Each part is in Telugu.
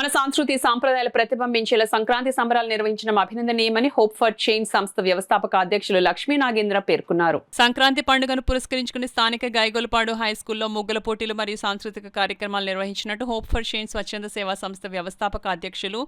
మన సంస్కృతి సాంప్రదాయాలు ప్రతిబింబించేలా సంక్రాంతి సంబరాలు నిర్వహించడం అభినందనీయమని హోప్ ఫర్ చేంజ్ సంస్థ వ్యవస్థాపక అధ్యక్షులు లక్ష్మీ నాగేంద్ర పేర్కొన్నారు. సంక్రాంతి పండుగను పురస్కరించుకుని స్థానిక గైగోలపాడు హైస్కూల్లో ముగ్గుల పోటీలు మరియు సాంస్కృతిక కార్యక్రమాలు నిర్వహించినట్టు హోప్ ఫర్ చేంజ్ స్వచ్ఛంద సేవా సంస్థ వ్యవస్థాపక అధ్యక్షులు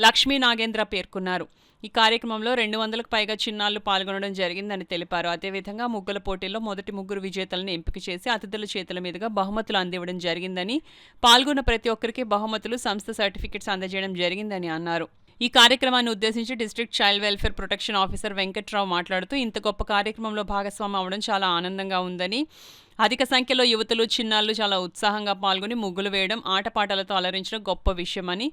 లక్ష్మీ నాగేంద్ర పేర్కొన్నారు. ఈ కార్యక్రమంలో 200కు పైగా చిన్నారులు పాల్గొనడం జరిగిందని తెలిపారు. అదేవిధంగా ముగ్గుల పోటీల్లో మొదటి ముగ్గురు విజేతలను ఎంపిక చేసి అతిథుల చేతుల మీదుగా బహుమతులు అందివ్వడం జరిగిందని, పాల్గొన్న ప్రతి ఒక్కరికి బహుమతులు, సంస్థ సర్టిఫికెట్స్ అందజేయడం జరిగిందని అన్నారు. ఈ కార్యక్రమాన్ని ఉద్దేశించి district child welfare protection officer Venkatrao మాట్లాడుతూ, ఇంత గొప్ప కార్యక్రమంలో భాగస్వామి అవ్వడం చాలా ఆనందంగా ఉందని, అధిక సంఖ్యలో యువతులు, చిన్నారులు చాలా ఉత్సాహంగా పాల్గొని ముగ్గులు వేయడం, ఆటపాటలతో అలరించడం గొప్ప విషయమని,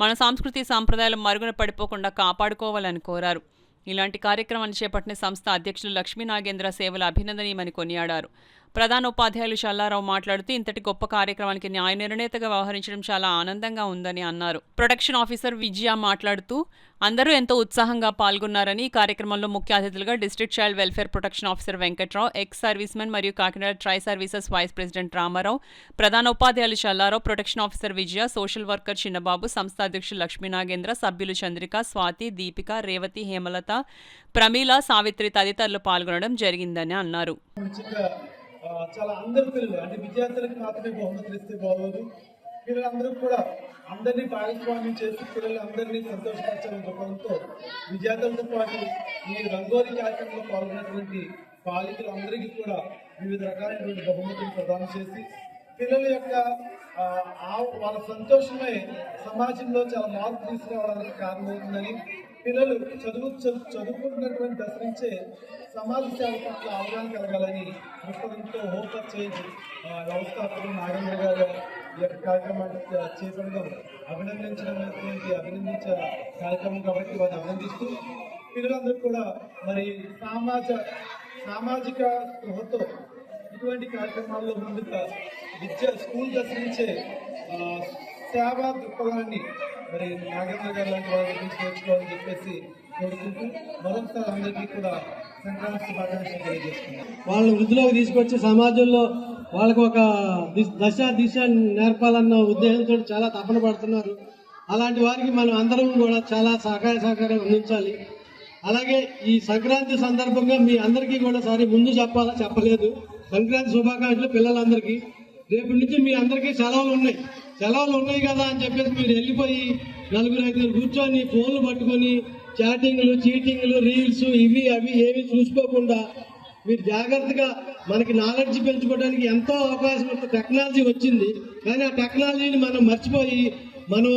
మన సంస్కృతి సాంప్రదాయాలు మరుగున పడిపోకుండా కాపాడుకోవాలని కోరారు. ఇలాంటి కార్యక్రమాన్ని చేపట్టిన సంస్థ అధ్యక్షులు లక్ష్మీ నాగేంద్ర సేవలు అభినందనీయమని కొనియాడారు. ప్రధాన ఉపాధ్యాయులు చల్లారావు మాట్లాడుతూ, ఇంతటి గొప్ప కార్యక్రమానికి న్యాయ నిర్ణేతగా వ్యవహరించడం చాలా ఆనందంగా ఉందని అన్నారు. ప్రొటెక్షన్ ఆఫీసర్ విజయ మాట్లాడుతూ, అందరూ ఎంతో ఉత్సాహంగా పాల్గొన్నారని, ఈ కార్యక్రమంలో ముఖ్య అతిథులుగా district child welfare protection officer Venkatrao, ex service men మరియు Kakinada tri services vice president Ramarao, ప్రధాన ఉపాధ్యాయులు Challarao, protection officer Vijaya, social worker Chinnababu, సంస్థ అధ్యక్షులు లక్ష్మీ నాగేంద్ర, సభ్యులు చంద్రిక, స్వాతి, దీపిక, రేవతి, హేమలత, ప్రమీల, సావిత్రి తదితరులు పాల్గొనడం జరిగిందని అన్నారు. చాలా అందరి పిల్లలు అంటే విద్యార్థులకు మాత్రమే బహుమతులు ఇస్తే బాగోదు, పిల్లలందరూ కూడా అందరినీ భాగస్వామ్యం చేసి పిల్లలందరినీ సంతోషపరచాలని చెప్పడంతో విద్యార్థులతో పాటు ఈ రంగోలి కార్యక్రమంలో పాల్గొన్నటువంటి బాలికలందరికీ కూడా వివిధ రకాలైనటువంటి బహుమతులు ప్రదానం చేసి పిల్లల యొక్క వాళ్ళ సంతోషమే సమాజంలో చాలా మార్పు తీసుకురావడానికి కారణమవుతుందని, పిల్లలు చదువుకుంటున్నటువంటి దశ నుంచే సమాజ సేవ పట్ల అవగాహన కలగాలని దృక్పథంతో హోప్ ఫర్ చేంజ్ వ్యవస్థాపకులు నాగేంద్ర గారు ఈ యొక్క కార్యక్రమాన్ని చేపట్టడం అభినందించే కార్యక్రమం కాబట్టి వారిని అభినందిస్తూ, పిల్లలందరూ కూడా మరి సామాజిక స్పృహతో ఇటువంటి కార్యక్రమాల్లో ముందుగా స్కూల్ దశ నుంచే సేవా దృక్పథాన్ని మరి నాగేంద్ర గారు లాంటి వాళ్ళ గురించి నేర్చుకోవాలని చెప్పేసి కోరుకుంటూ మరొకసారి అందరికీ కూడా సంక్రాంతి శుభాకాంక్షలు తెలియజేస్తున్నారు. వాళ్ళ వృద్ధిలోకి తీసుకొచ్చి సమాజంలో వాళ్ళకు ఒక దిశ నేర్పాలన్న ఉద్దేశంతో చాలా తపన పడుతున్నారు. అలాంటి వారికి మనం అందరం కూడా చాలా సహకారం అందించాలి. అలాగే ఈ సంక్రాంతి సందర్భంగా మీ అందరికీ కూడా ముందు చెప్పలేదు సంక్రాంతి శుభాకాంక్షలు పిల్లలందరికీ. రేపటి నుంచి మీ అందరికీ సెలవులు ఉన్నాయి కదా అని చెప్పేసి మీరు వెళ్ళిపోయి 4-5 కూర్చొని ఫోన్లు పట్టుకొని చాటింగ్లు, చీటింగ్లు, రీల్స్ ఇవి అవి ఏవి చూసుకోకుండా మీరు జాగ్రత్తగా మనకి నాలెడ్జ్ పెంచుకోవడానికి ఎంతో అవకాశం టెక్నాలజీ వచ్చింది. కానీ ఆ టెక్నాలజీని మనం మర్చిపోయి మనం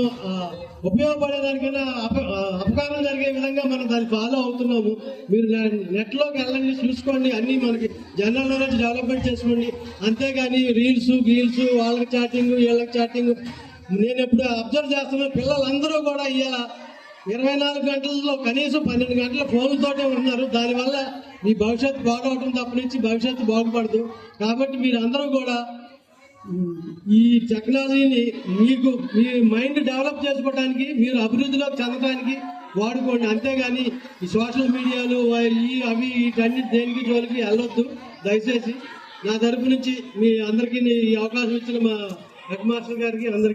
ఉపయోగపడేదానికైనా అపకారం జరిగే విధంగా మనం దాన్ని ఫాలో అవుతున్నాము. మీరు నెట్లోకి వెళ్ళండి, చూసుకోండి, అన్నీ మనకి జనరల్ నాలెడ్జ్ డెవలప్మెంట్ చేసుకోండి. అంతేగాని రీల్స్ వాళ్ళకి చాటింగ్ వీళ్ళకి చాటింగ్. నేను ఎప్పుడు అబ్జర్వ్ చేస్తున్నా, పిల్లలందరూ కూడా ఇవాళ 24 గంటల్లో కనీసం 12 గంటల ఫోన్లతోటే ఉన్నారు. దానివల్ల మీ భవిష్యత్తు బాగవటం తప్ప నుంచి భవిష్యత్తు బాగుపడదు. కాబట్టి మీరు అందరూ కూడా ఈ టెక్నాలజీని మీ మైండ్ డెవలప్ చేసుకోవడానికి, మీరు అభివృద్ధిలోకి చెందడానికి వాడుకోండి. అంతేగాని ఈ సోషల్ మీడియాలు అవి వీటన్ని దేనికి జోలికి వెళ్ళొద్దు దయచేసి. నా తరపు నుంచి మీ అందరికీ ఈ అవకాశం ఇచ్చిన మా హెడ్ మాస్టర్ గారికి అందరికీ